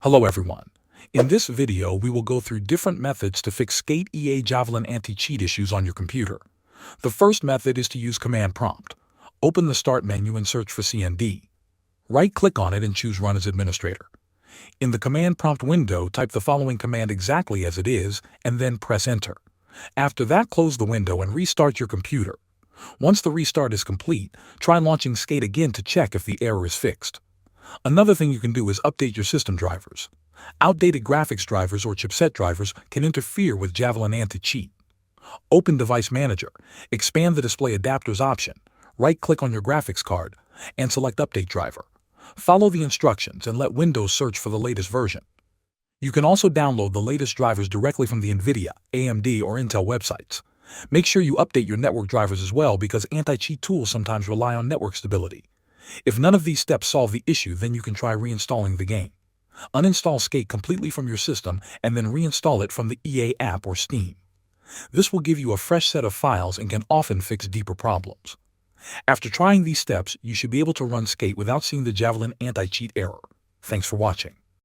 Hello everyone. In this video, we will go through different methods to fix Skate EA Javelin Anti-Cheat issues on your computer. The first method is to use Command Prompt. Open the Start menu and search for CND. Right-click on it and choose Run as Administrator. In the Command Prompt window, type the following command exactly as it is, and then press Enter. After that, close the window and restart your computer. Once the restart is complete, try launching Skate again to check if the error is fixed. Another thing you can do is update your system drivers. Outdated graphics drivers or chipset drivers can interfere with Javelin Anti-Cheat. Open Device Manager, expand the Display Adapters option, right-click on your graphics card, and select Update Driver. Follow the instructions and let Windows search for the latest version. You can also download the latest drivers directly from the NVIDIA, AMD, or Intel websites. Make sure you update your network drivers as well because anti-cheat tools sometimes rely on network stability. If none of these steps solve the issue, then you can try reinstalling the game. Uninstall Skate completely from your system and then reinstall it from the EA app or Steam. This will give you a fresh set of files and can often fix deeper problems. After trying these steps, you should be able to run Skate without seeing the Javelin Anti-Cheat error. Thanks for watching.